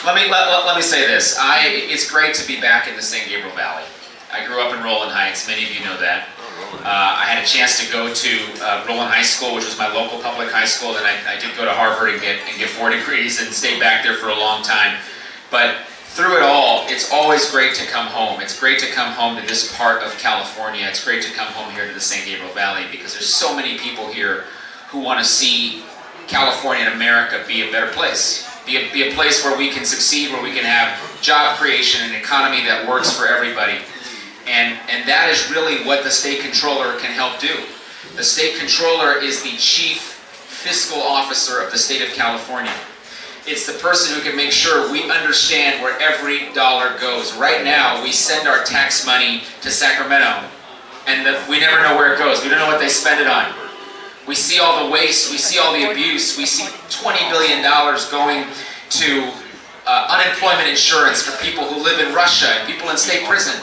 Let me say this. It's great to be back in the San Gabriel Valley. I grew up in Rowland Heights. Many of you know that. I had a chance to go to Rowland High School, which was my local public high school. Then I did go to Harvard and get 4 degrees and stayed back there for a long time. But through it all, it's always great to come home. It's great to come home to this part of California. It's great to come home here to the San Gabriel Valley because there's so many people here who want to see California and America be a better place. Be a place where we can succeed, where we can have job creation, an economy that works for everybody. And that is really what the state controller can help do. The state controller is the chief fiscal officer of the state of California. It's the person who can make sure we understand where every dollar goes. Right now, we send our tax money to Sacramento, and we never know where it goes. We don't know what they spend it on. We see all the waste, we see all the abuse, we see $20 billion going to unemployment insurance for people who live in Russia and people in state prison.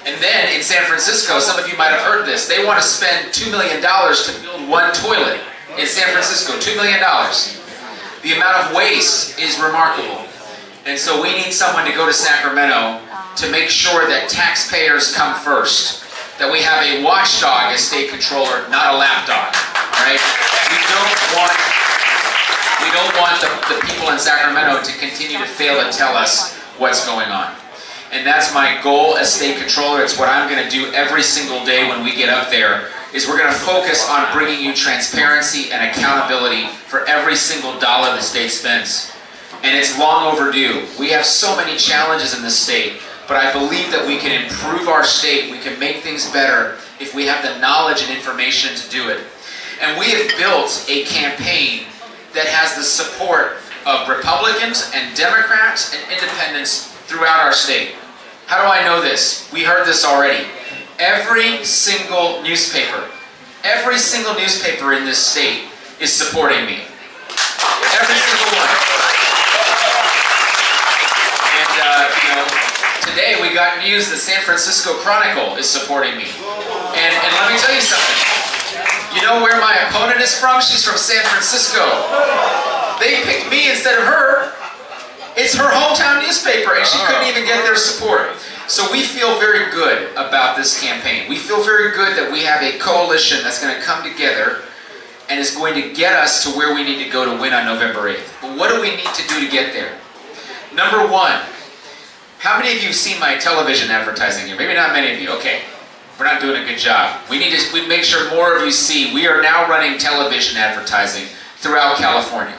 And then in San Francisco, some of you might have heard this, they want to spend $2 million to build 1 toilet in San Francisco, $2 million. The amount of waste is remarkable. And so we need someone to go to Sacramento to make sure that taxpayers come first. That we have a watchdog as state controller, not a lapdog, right? We don't want the people in Sacramento to continue to fail to tell us what's going on. And that's my goal as state controller. It's what I'm going to do every single day when we get up there, is we're going to focus on bringing you transparency and accountability for every single dollar the state spends. And it's long overdue. We have so many challenges in this state. But I believe that we can improve our state, we can make things better if we have the knowledge and information to do it. And we have built a campaign that has the support of Republicans and Democrats and independents throughout our state. How do I know this? We heard this already. Every single newspaper in this state is supporting me. Every single one. And, you know, today we got news that San Francisco Chronicle is supporting me. And let me tell you something. You know where my opponent is from? She's from San Francisco. They picked me instead of her. It's her hometown newspaper, and she couldn't even get their support. So we feel very good about this campaign. We feel very good that we have a coalition that's going to come together and is going to get us to where we need to go to win on November 8th. But what do we need to do to get there? Number one, how many of you have seen my television advertising here? Maybe not many of you. Okay, we're not doing a good job. We need to make sure more of you see. We are now running television advertising throughout California.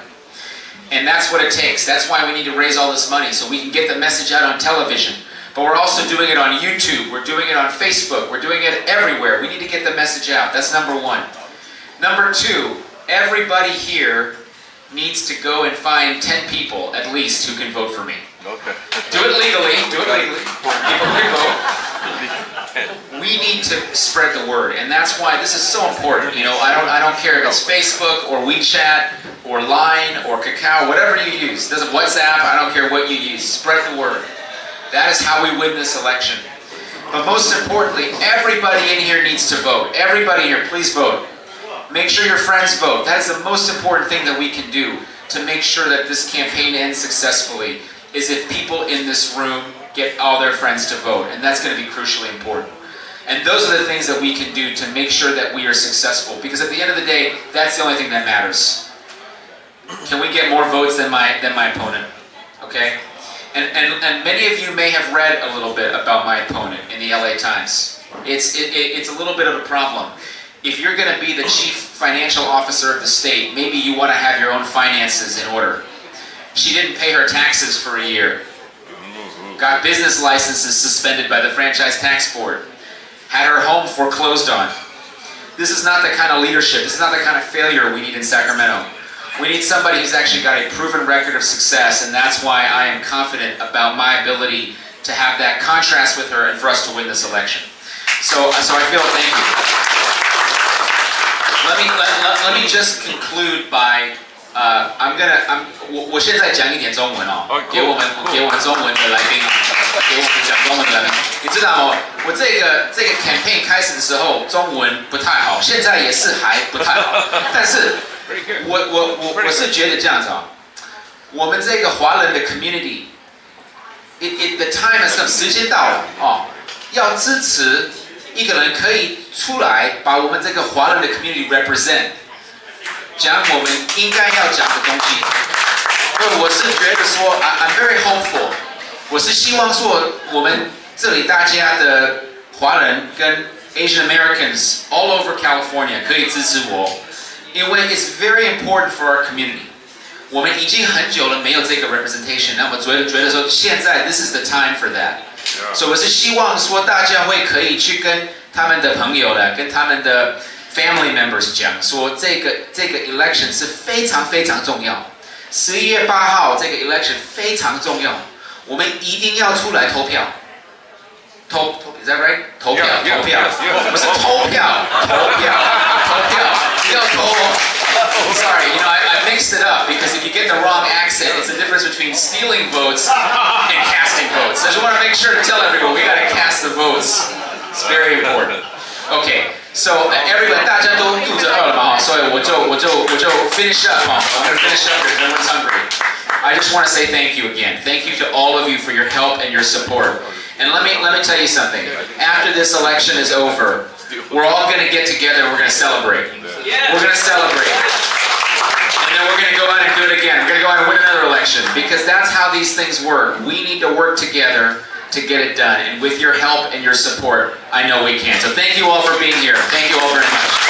And that's what it takes. That's why we need to raise all this money, so we can get the message out on television. But we're also doing it on YouTube. We're doing it on Facebook. We're doing it everywhere. We need to get the message out. That's number one. Number two, everybody here needs to go and find 10 people at least who can vote for me. Okay. Do it legally. Do it legally. People can vote. We need to spread the word, and that's why this is so important. You know, I don't care if it's Facebook or WeChat or Line or Kakao, whatever you use. Doesn't WhatsApp. I don't care what you use. Spread the word. That is how we win this election. But most importantly, everybody in here needs to vote. Everybody here, please vote. Make sure your friends vote. That is the most important thing that we can do to make sure that this campaign ends successfully, is if people in this room get all their friends to vote. And that's going to be crucially important. And those are the things that we can do to make sure that we are successful. Because at the end of the day, that's the only thing that matters. Can we get more votes than my opponent? Okay? And many of you may have read a little bit about my opponent in the LA Times. It's a little bit of a problem. If you're going to be the chief financial officer of the state, maybe you want to have your own finances in order. She didn't pay her taxes for a year. Got business licenses suspended by the Franchise Tax Board. Had her home foreclosed on. This is not the kind of leadership, this is not the kind of failure we need in Sacramento. We need somebody who's actually got a proven record of success, and that's why I am confident about my ability to have that contrast with her and for us to win this election. So I feel thank you. Let me just conclude by 我现在讲一点中文哦，给我们中文的来宾，给我们讲中文的来宾。你知道哦，我这个 campaign 开始的时候中文不太好，现在也是还不太好，但是我是觉得这样子啊，我们这个华人的 community，the time has come， 时间到了哦，要支持一个人可以出来把我们这个华人的 community represent， 讲我们应该要讲的东西。我是觉得说 ，I'm very hopeful， 我是希望说我们这里大家的华人跟 Asian Americans all over California 可以支持我，因为 it's very important for our community。我们已经很久了没有这个 representation， 那么觉得说现在 this is the time for that。所以我是希望说大家会可以去跟他们的朋友了，跟他们的 family members 讲说这个 election 是非常非常重要。11月8号这个 election 非常重要，我们一定要出来投票。Is that right？ 投票，不是投票，要投。Sorry, I mixed it up because if you get the wrong accent, it's the difference between stealing votes and casting votes. So I just want to make sure to tell everyone we got to cast the votes. It's very important. Okay, so everyone, 大家都肚子饿了嘛，所以我就 finish up. I'm going to finish up because everyone's hungry. I just want to say thank you again. Thank you to all of you for your help and your support. And let me tell you something. After this election is over, we're all going to get together and we're going to celebrate. We're going to celebrate. And then we're going to go out and do it again. We're going to go out and win another election because that's how these things work. We need to work together to get it done. And with your help and your support, I know we can. So thank you all for being here. Thank you all very much.